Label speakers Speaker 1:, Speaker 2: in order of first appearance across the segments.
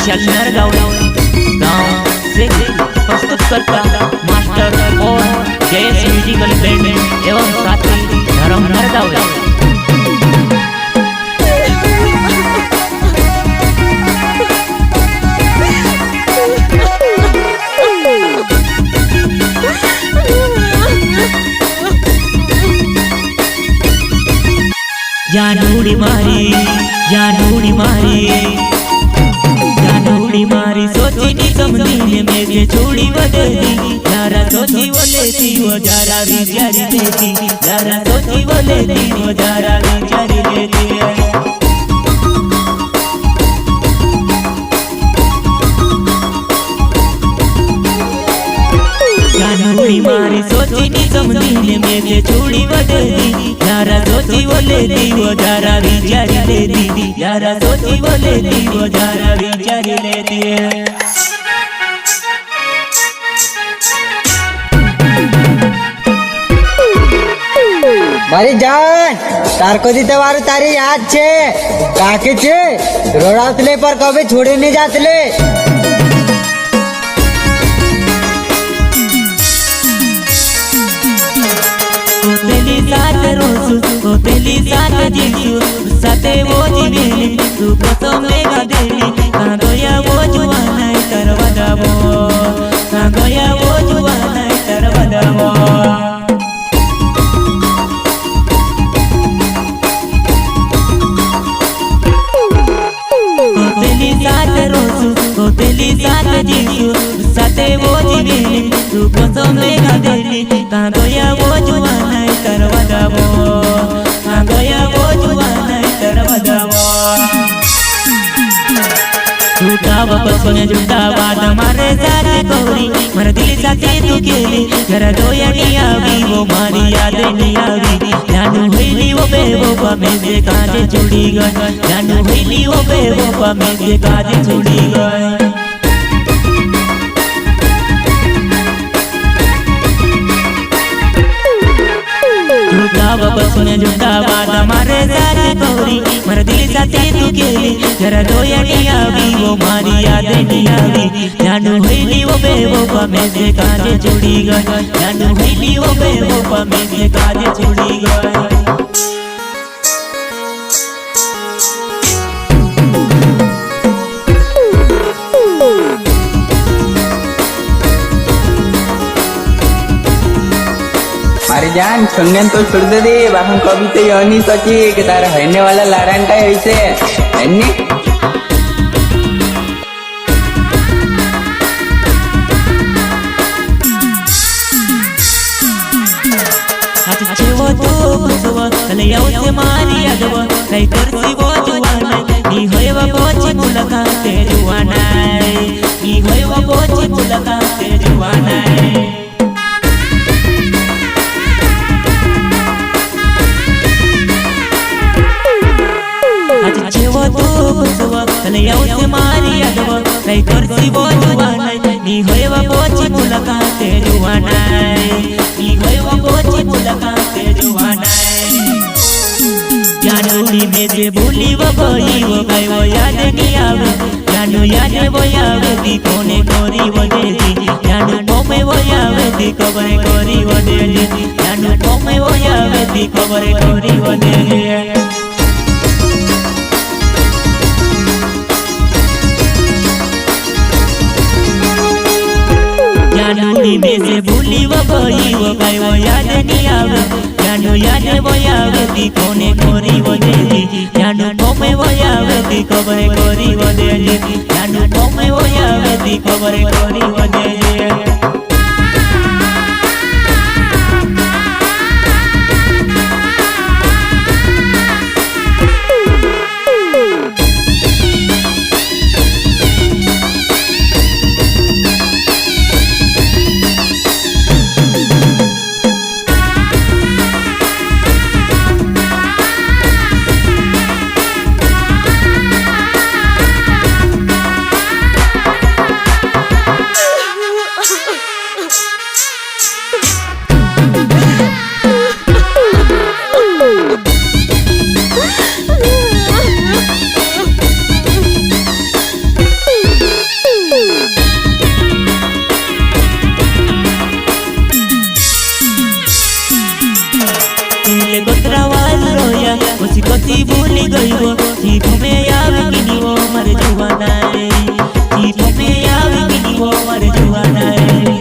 Speaker 1: विशाल गाँव से प्रस्तुत करता मास्टर और जयेश म्यूजिकल बैंड एवं साथी धर्म नरगाँव। जानूड़ी मारी जानूड़ी मारी जानूड़ी मारी सोची नी समझी में से छोड़ी बदली जरा सोची बोले थी वो जरा विचारी देती जरा सोची बोले थी वो जरा विचारी देती जानूड़ी मारी सोची नी समझी में से छोड़ी बदली जरा सोची बोले थी वो जरा विचारी लेती जरा सोची बोले थी वो जरा विचारी लेती है।
Speaker 2: મારી જાન તાર કોદી તમારું તારી યાદ છે કાકે છે રોડાવતલે પર કભી છોડી નહીં જાતલે
Speaker 1: तेली साथ रोसू तेली साथ जीसू साथे वो जीवेली तू कसम लेगा देली कागोया वो जुवाना तरवदावो कागोया वो जुवाना तरवदावो तेली साथ रोसू तेली साथ जीसू साथे वो जीवेली तू कसम लेगा देली कागोया वो जुवाना तरवदावो कागोया वो जुवाना तरवदावो झूठा वापस कोने झूठा बात मारे साथ कोरी मर दिल साथे तू केली जरा दोया नहीं आवी वो मारी याद नहीं आवी जानू हुईली वो बेवफा में से काजे छुड़ी गई जानू हुईली वो बेवफा में से काजे छुड़ी गई। झूठा वापस सुने झूठा बात मारे सारी कोरी मर दिल साथे तू केली जरा दोया नहीं आवी वो मारी याद नहीं आवी जानू हुईली वो बेवफा में से काजे छुड़ी गई जानू हुईली वो बेवफा में से काजे छुड़ी गई।
Speaker 3: मारी जान छोड़ने तो छोड़ दे दे बाहर कभी तो यह नहीं सोची कि तारा रहने वाला लाड़ान का ऐसे है
Speaker 1: अच्छे वो तो बसवा कलियाओ से मारी अगवा कई करसी वो जुवाना नी होए वो पोची मुलाकात जुवाना नी होए वो पोची मुलाकात जुवाना अच्छे वो तो बसवा कलियाओ से मारी अगवा कई करसी वो जुवाना नी होए वो पोची मुलाकात जुवाना नी होए वो पोची मुलाकात जुवाना जानूड़ी में से भूली वो कोई वो गई वो याद नहीं आवे जानू याद वो आवे दी कोने कोरी वो दे दी जानू मोमे वो आवे दी खबर कोरी वो दे दी जानू मोमे वो आवे दी खबर कोरी वो दे दी जानूड़ी में से भूली वो कोई वो गई वो याद नहीं आवे जानू याद वो आवे दी कोने कोरी वो दे दी जानू मोमे वो आवे दी खबर कोरी वो दे दी जानू मोमे वो आवे दी खबर कोरी वो दे दी। ભૂલી ગયો જીભ મેં આવી ગીનીઓ મર જુવાનાય જીભ મેં આવી ગીનીઓ મર જુવાનાય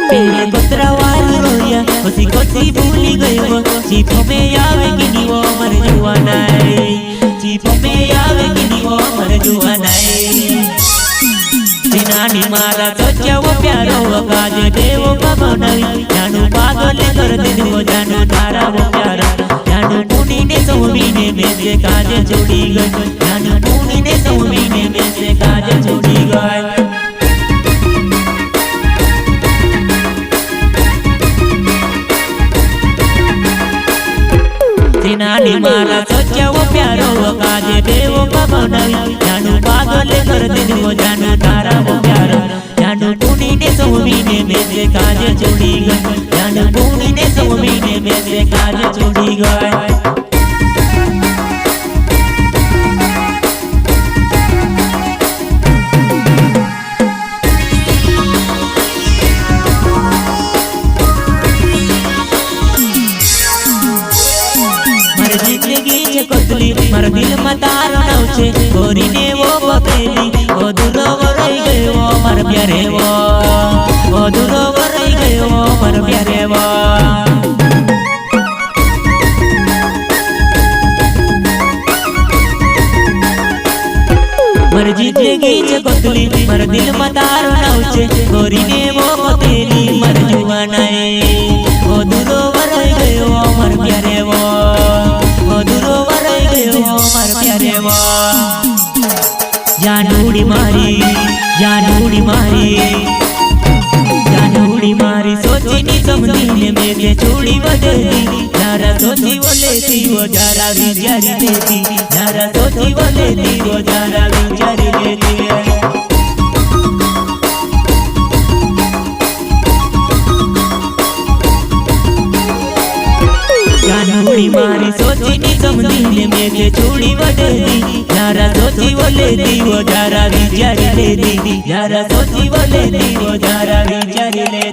Speaker 1: પેલે કોતરાવાળી રોયા પછી કોસી ભૂલી ગયો જીભ મેં આવી ગીનીઓ મર જુવાનાય જીભ મેં આવી ગીનીઓ મર જુવાનાય નાની મારા સોચ્યાવો પ્યારો કાજ દેવો બનાવી જાનું પાગલ કર દીધો જાનું તારાવો પ્યારો જાનું પૂનીને સૌમીને મેં જે કાજ છોડી ગઈ જાનું પૂનીને સૌમીને મેં જે કાજ છોડી ગઈ નાની મારા સોચ્યાવો પ્યારો કાજ દેવો બનાવી જાનું પાગલ કર દીધો જાનું તારાવો પ્યારો જાનું પૂનીને સૌમીને મેં જે કાજ છોડી ગઈ જાનું પૂનીને સૌમીને મેં જે કાજ છોડી ગઈ જિંદગી છે કોતલી મારા દિલમાં તારો નામ છે ગોરીને વો પકેલી અધૂરો રહી ગયો મારા પ્યારે વો અધૂરો રહી ગયો મારા પ્યારે વો મારી જિંદગી છે કોતલી મારા દિલમાં તારો નામ છે ગોરીને વો પકેલી મર જુવાનાય અધૂરો રહી ગયો મારા પ્યારે વો અધૂરો વરાઈ ગયો માર પ્યારે વા જાનુડી મારી જાનુડી મારી જાનુડી મારી સોચીની સમજીને મેં તે છોડી વધેલી જરા સોચી વલેતી વો જરા વિચારી લેતી જરા સોચી વલેતી વો જરા વિચારી લેતી જાનુડી મારી સોચીની સમજીને મેં તે છોડી વધેલી જરા સોચી વલેતી વો જરા વિચારી લેતી જરા સોચી વલેતી વો જરા વિચારી લે